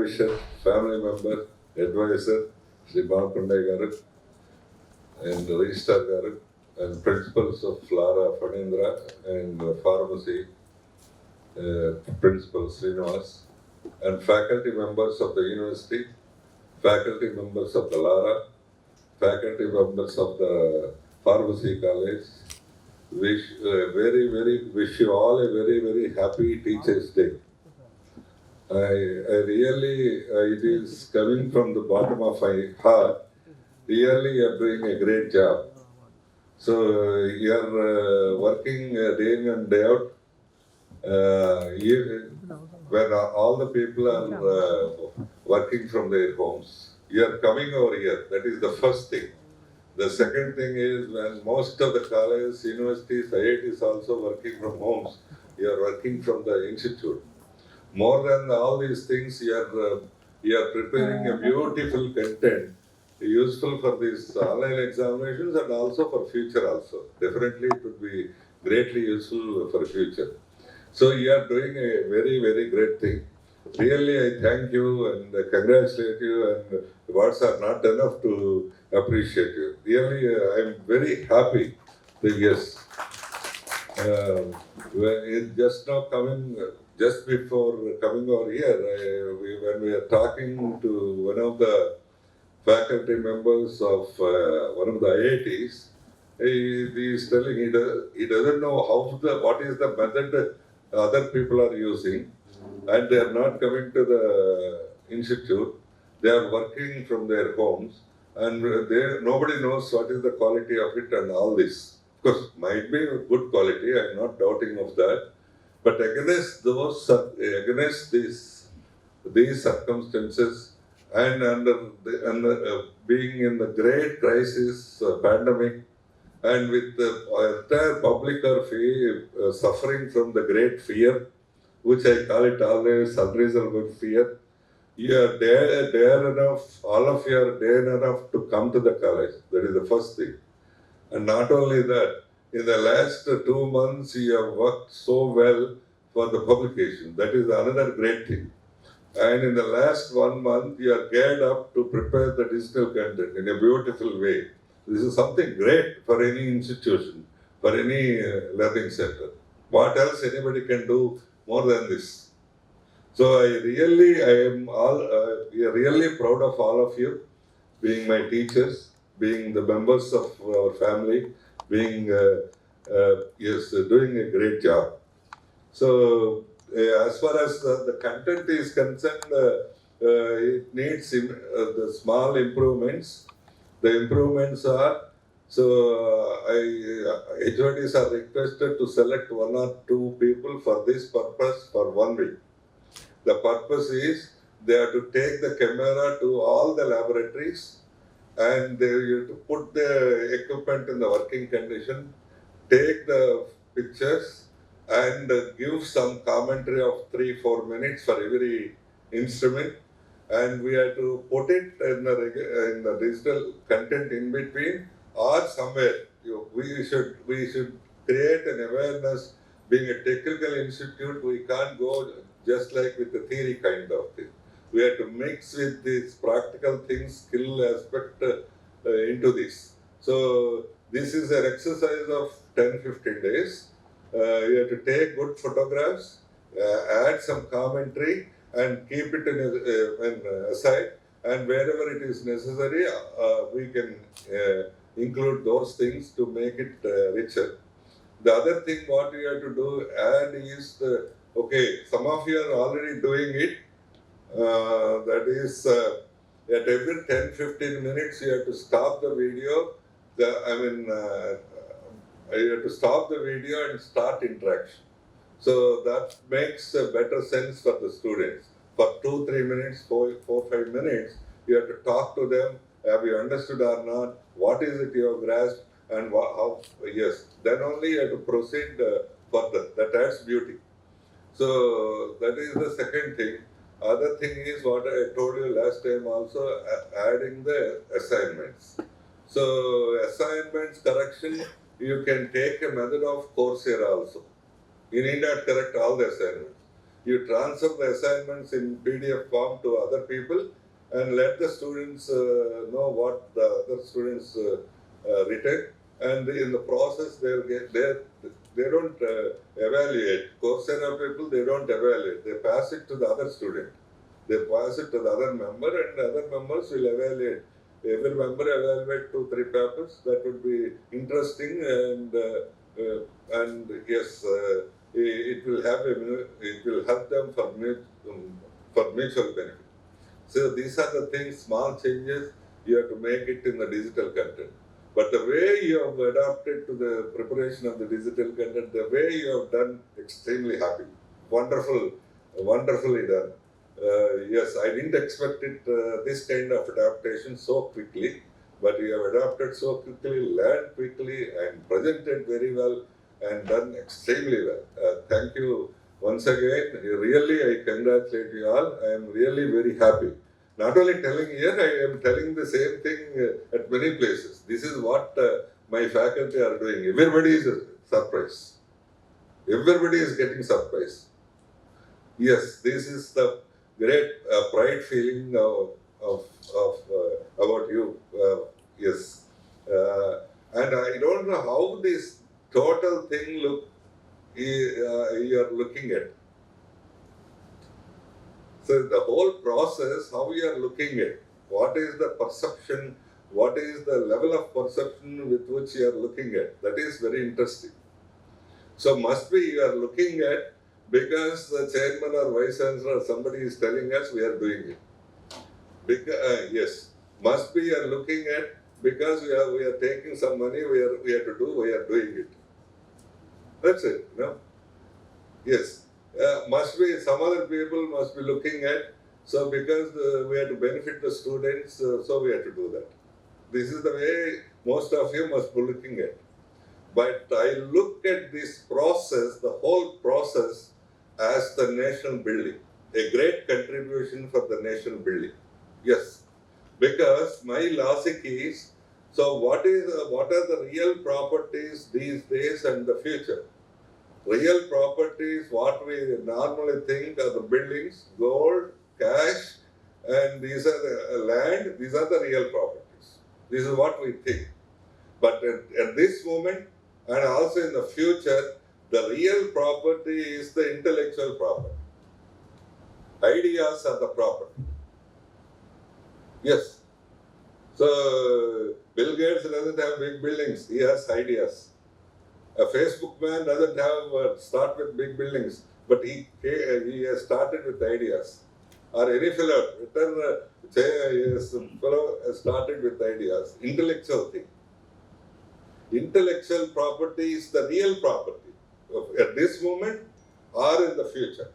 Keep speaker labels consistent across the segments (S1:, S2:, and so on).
S1: well-wisher, family member, advisor, Sri Balakonde Garu, and Registrar Garu, and principals of Lara Fanindra and pharmacy principal Srinivas, and faculty members of the university, faculty members of the Lara, faculty members of the pharmacy college. Wish wish you all a very happy Teachers' Day. I really, it is coming from the bottom of my heart. Really, you are doing a great job. So you are working day in and day out. When all the people are working from their homes, you are coming over here. That is the first thing. The second thing is when most of the colleges, universities, IITs also working from homes, you are working from the institute. More than all these things, you are preparing a beautiful content, useful for these online examinations and also for future also. Definitely it would be greatly useful for future. So you are doing a very great thing. Really, I thank you and congratulate you, and words are not enough to appreciate you. Really, I am very happy that yes, just now coming, just before coming over here, when we are talking to one of the faculty members of one of the IITs, he is telling he doesn't know what is the method other people are using, and they are not coming to the institute. They are working from their homes, and nobody knows what is the quality of it and all this. Of course, might be good quality. I am not doubting of that. But against these circumstances, and under being in the great crisis, pandemic, and with the entire public are suffering from the great fear, which I call it always unreasonable fear. You are dare enough, all of you are dare enough to come to the college. That is the first thing. And not only that, in the last 2 months, you have worked so well for the publication. That is another great thing. And in the last 1 month, you are geared up to prepare the digital content in a beautiful way. This is something great for any institution, for any learning center. What else anybody can do more than this? So I am really proud of all of you, being my teachers, being the members of our family, being doing a great job. So as far as the content is concerned, it needs the small improvements. The improvements are, HODs are requested to select 1 or 2 people for this purpose for 1 week. The purpose is they have to take the camera to all the laboratories, and they have to put the equipment in the working condition, take the pictures, and give some commentary of 3-4 minutes for every instrument, and we have to put it in the digital content in between or somewhere. We should create an awareness. Being a technical institute, we can't go just like with the theory kind of thing. We have to mix with these practical things, skill aspect into this. So this is an exercise of 10-15 days. You have to take good photographs, add some commentary, and keep it aside. And wherever it is necessary, we can include those things to make it richer. The other thing what you have to add is, some of you are already doing it. That is, at every 10-15 minutes, you have to stop the video. You have to stop the video and start interaction. So that makes a better sense for the students. For 2-3 minutes, 4-5 minutes, you have to talk to them. Have you understood or not? What is it you have grasped? And how? Yes. Then only you have to proceed further. That adds beauty. So that is the second thing. Other thing is what I told you last time also, adding the assignments. So assignments correction, you can take a method of Coursera also. You need not correct all the assignments. You transfer the assignments in PDF form to other people and let the students know what the other students written. And in the process, they don't evaluate. Coursera people, they don't evaluate. They pass it to the other student. They pass it to the other member, and the other members will evaluate. Every member evaluate 2-3 papers. That would be interesting, and yes, it will help them for mutual benefit. So these are the things, small changes you have to make it in the digital content. But the way you have adapted to the preparation of the digital content, the way you have done, extremely happy. Wonderfully done. Yes, I didn't expect it, this kind of adaptation so quickly, but you have adapted so quickly, learned quickly, and presented very well, and done extremely well. Thank you once again. Really, I congratulate you all. I am really very happy. Not only telling here, I am telling the same thing at many places. This is what my faculty are doing. Everybody is surprised. Everybody is getting surprised. Yes, this is the great pride feeling about you. Yes, and I don't know how this total thing you are looking at. So the whole process, how you are looking at, what is the perception, what is the level of perception with which you are looking at, that is very interesting. So must be you are looking at because the chairman or vice chancellor or somebody is telling us we are doing it. Yes, must be you are looking at because we are taking some money, we are doing it. That's it, no? Yes. Must be some other people must be looking at, so because we have to benefit the students, so we have to do that. This is the way most of you must be looking at. But I look at this process, the whole process, as the nation building, a great contribution for the nation building. Yes, because my logic is, so what are the real properties these days and the future? Real properties, what we normally think are the buildings, gold, cash, and these are the land, these are the real properties. This is what we think. But at this moment, and also in the future, the real property is the intellectual property. Ideas are the property. Yes. So, Bill Gates doesn't have big buildings, he has ideas. A Facebook man doesn't have start with big buildings, but he has started with ideas. Or any fellow, fellow has started with ideas. Intellectual thing. Intellectual property is the real property at this moment or in the future.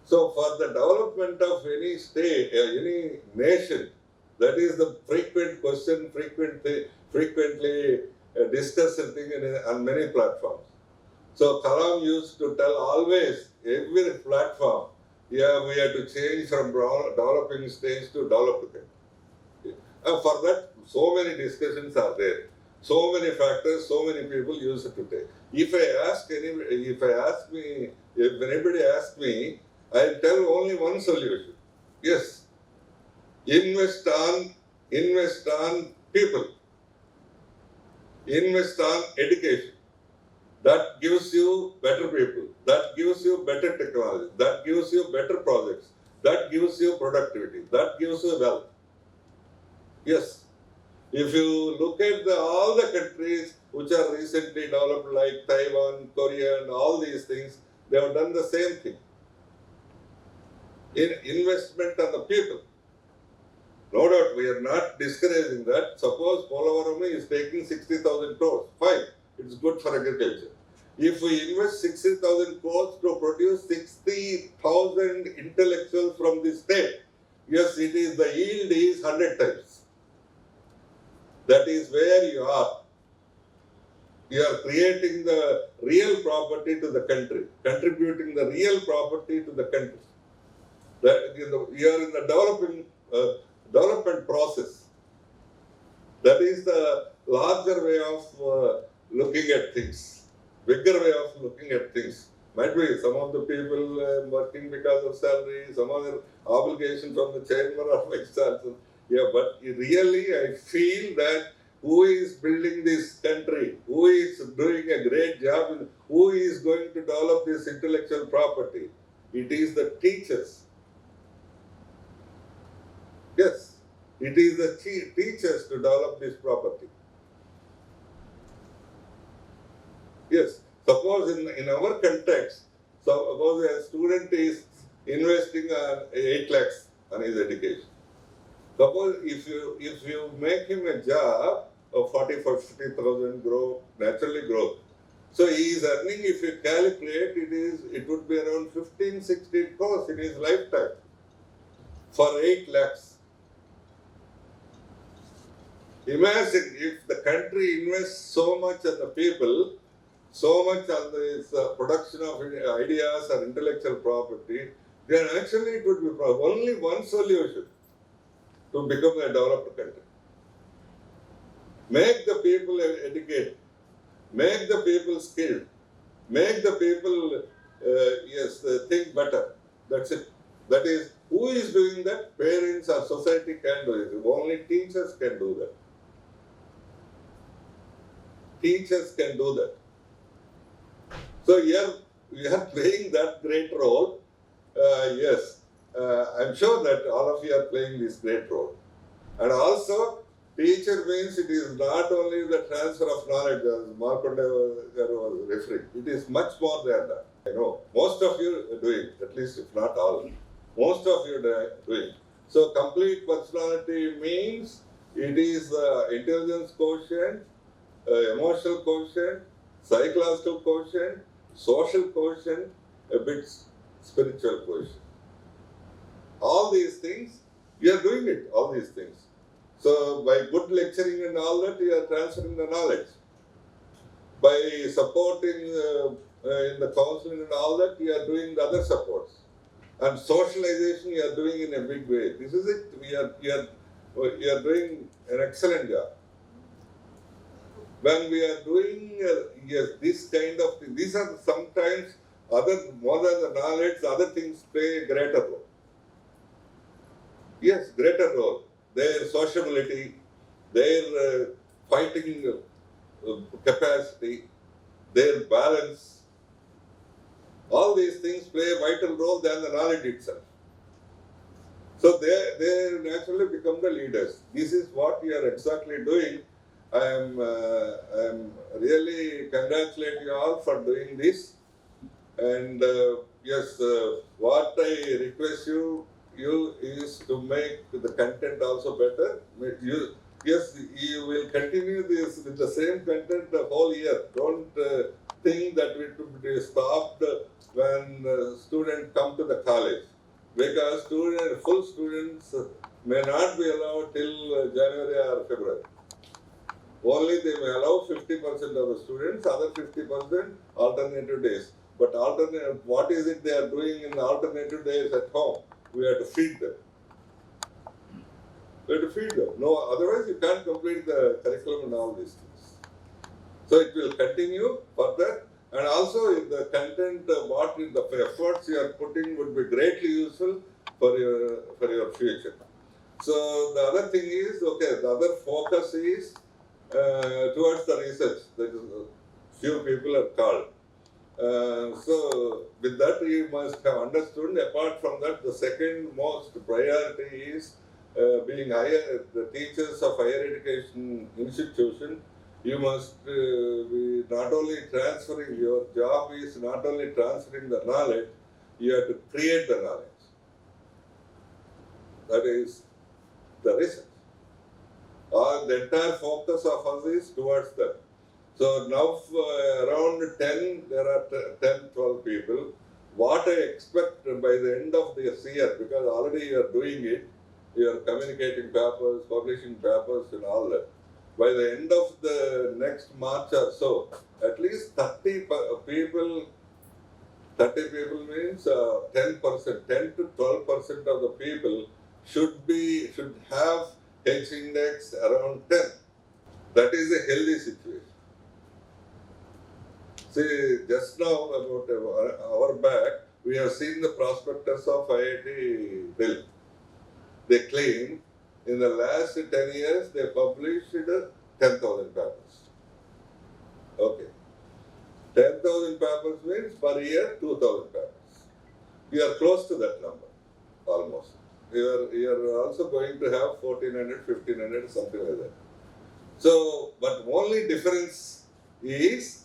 S1: So for the development of any state, any nation, that is the frequent question, frequently discussed thing on many platforms. So Kalam used to tell always, every platform, yeah, we have to change from developing stage to developed thing. And for that, so many discussions are there. So many factors, so many people use it today. If anybody asks me, I'll tell only one solution. Yes, invest on people. Invest on education. That gives you better people. That gives you better technology. That gives you better projects. That gives you productivity. That gives you wealth. Yes. If you look at all the countries which are recently developed, like Taiwan, Korea, and all these things, they have done the same thing. In investment on the people. No doubt, we are not discouraging that. Suppose Polavaram is taking 60,000 crores. Fine, it's good for agriculture. If we invest 60,000 crores to produce 60,000 intellectuals from the state, yes, the yield is 100 times. That is where you are. You are creating the real property to the country, contributing the real property to the country. You are in the development process. That is the larger way of looking at things, bigger way of looking at things. Might be some of the people working because of salary, some other obligation from the chairman or vice chancellor. Yeah, but really I feel that who is building this country, who is doing a great job, who is going to develop this intellectual property? It is the teachers. Yes, it is the teachers to develop this property. Yes, suppose in our context, suppose a student is investing 8 lakhs on his education. Suppose if you make him a job of 40,000 grow naturally growth. So he is earning, if you calculate, it would be around 15-16 crores in his lifetime for 8 lakhs. Imagine if the country invests so much on the people, so much on this production of ideas or intellectual property, then actually it would be only one solution to become a developed country. Make the people educated, make the people skilled, make the people think better. That's it. That is, who is doing that? Parents or society can do it. Only teachers can do that. Teachers can do that. So here we are playing that great role. Yes, I'm sure that all of you are playing this great role. And also, teacher means it is not only the transfer of knowledge, as Markonde was referring. It is much more than that. I know most of you are doing, at least if not all, most of you are doing. So complete personality means it is the intelligence quotient, emotional quotient, psychological quotient, social quotient, a bit spiritual quotient. All these things, you are doing it, all these things. So by good lecturing and all that, you are transferring the knowledge. By supporting in the counseling and all that, you are doing the other supports. And socialization, you are doing in a big way. This is it. You are doing an excellent job. When we are doing this kind of thing, these are sometimes more than the knowledge, other things play a greater role. Yes, greater role. Their sociability, their fighting capacity, their balance, all these things play a vital role than the knowledge itself. So they naturally become the leaders. This is what we are exactly doing. I am really congratulate you all for doing this. And yes, what I request you is to make the content also better. Yes, you will continue this with the same content the whole year. Don't think that it will be stopped when students come to the college, because full students may not be allowed till January or February. Only they may allow 50% of the students, other 50% alternative days. But what is it they are doing in alternative days at home? We have to feed them. We have to feed them. No, otherwise you can't complete the curriculum and all these things. So it will continue further. And also the content, the efforts you are putting would be greatly useful for your future. So the other thing is, the other focus is towards the research. That is, few people are called. So with that you must have understood. Apart from that, the second most priority is being the teachers of higher education institution. You must be not only transferring, your job is not only transferring the knowledge, you have to create the knowledge. That is the research. The entire focus of us is towards that. So now around 10, there are 10, 12 people. What I expect by the end of this year, because already you are doing it, you are communicating papers, publishing papers and all that. By the end of the next March or so, at least 30 people means 10%, 10 to 12% of the people should have H index around 10. That is a healthy situation. See, just now, about an hour back, we have seen the prospectus of IIT Delhi. They claim in the last 10 years they published 10,000 papers. Okay. 10,000 papers means per year 2,000 papers. You are close to that number, almost. You are also going to have 1,400, 1,500, something like that. So, but only difference is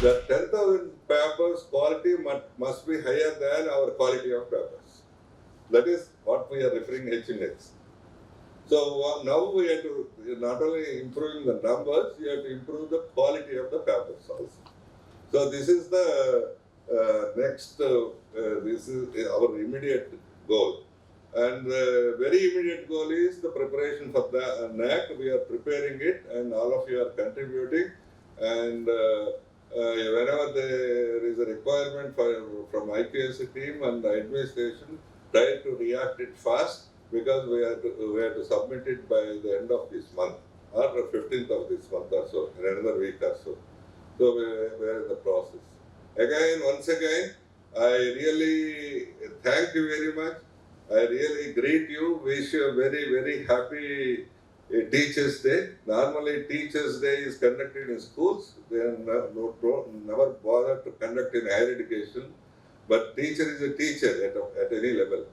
S1: that 10,000 papers quality must be higher than our quality of papers. That is what we are referring H index. So now we have to not only improving the numbers, you have to improve the quality of the papers also. So this is the next, this is our immediate goal. And the very immediate goal is the preparation for the NAC. We are preparing it and all of you are contributing. And whenever there is a requirement from IQS team and the administration, try to react it fast because we have to submit it by the end of this month or the 15th of this month or so, in another week or so. So we are in the process. Again, once again, I really thank you very much. I really greet you, wish you a very, very happy Teachers' Day. Normally, Teachers' Day is conducted in schools. They are never bothered to conduct in higher education. But teacher is a teacher at any level.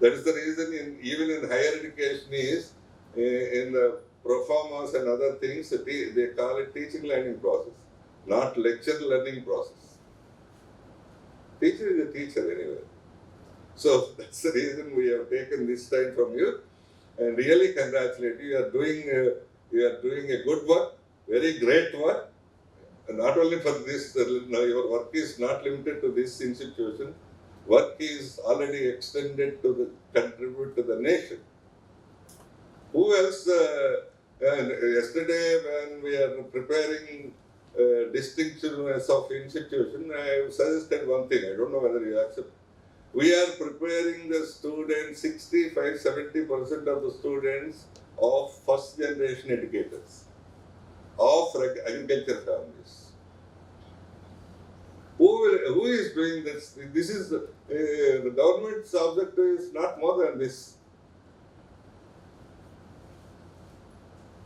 S1: That is the reason even in higher education is in the performance and other things, they call it teaching learning process, not lecture learning process. Teacher is a teacher anyway. So that's the reason we have taken this time from you, and really congratulate you. You are doing a good work, very great work. And not only for this, your work is not limited to this institution. Work is already extended to contribute to the nation. Who else? Yesterday, when we are preparing distinctionness of institution, I suggested one thing. I don't know whether you accept. We are preparing the students, 65-70% of the students of first generation educators of agriculture families. Who is doing this? This is the government's objective is not more than this.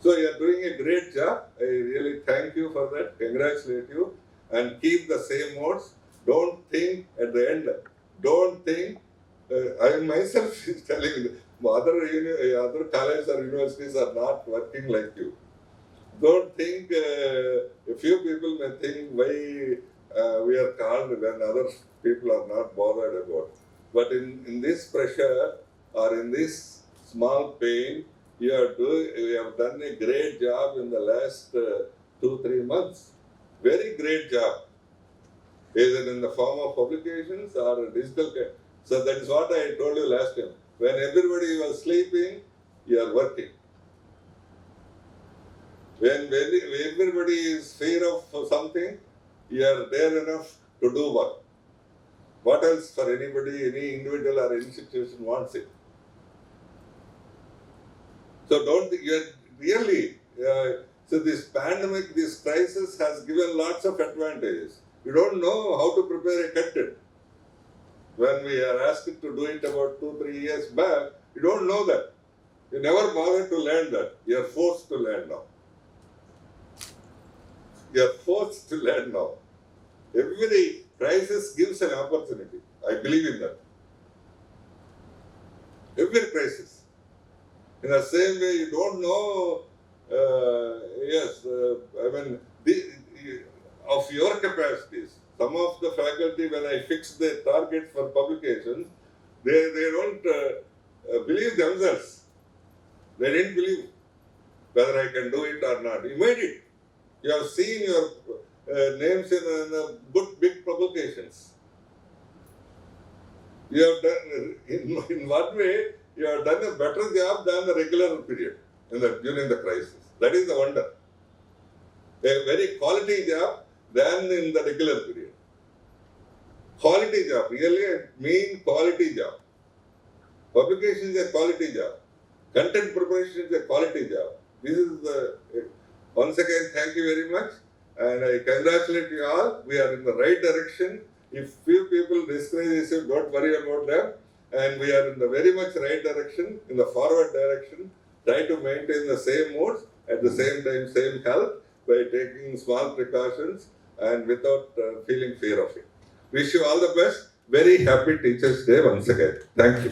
S1: So you are doing a great job. I really thank you for that. Congratulate you and keep the same modes. Don't think at the end. Don't think. I myself is telling you, other colleges or universities are not working like you. Don't think. A few people may think why we are called when other people are not bothered about. But in this pressure or in this small pain, you have done a great job in the last 2-3 months. Very great job. Either in the form of publications or digital. So that is what I told you last time. When everybody was sleeping, you are working. When everybody is fear of something, you are there enough to do work. What else for anybody, any individual or institution wants it? So don't, you are really, so this pandemic, this crisis has given lots of advantages. You don't know how to prepare a content. When we are asked to do it about 2-3 years back, you don't know that. You never bothered to learn that. You are forced to learn now. You are forced to learn now. Every crisis gives an opportunity. I believe in that. Every crisis. In the same way, you don't know, of your capacities. Some of the faculty, when I fix their targets for publications, they don't believe themselves. They didn't believe whether I can do it or not. You made it. You have seen your names in good big publications. You have done, in what way, you have done a better job than the regular period during the crisis. That is the wonder. A very quality job than in the regular period. Quality job, really I mean quality job. Publication is a quality job. Content preparation is a quality job. This is once again, thank you very much. And I congratulate you all. We are in the right direction. If few people discourage you, don't worry about them. And we are in the very much right direction, in the forward direction. Try to maintain the same mood, at the same time, same health, by taking small precautions and without feeling fear of it. Wish you all the best. Very happy Teachers' Day once again. Thank you.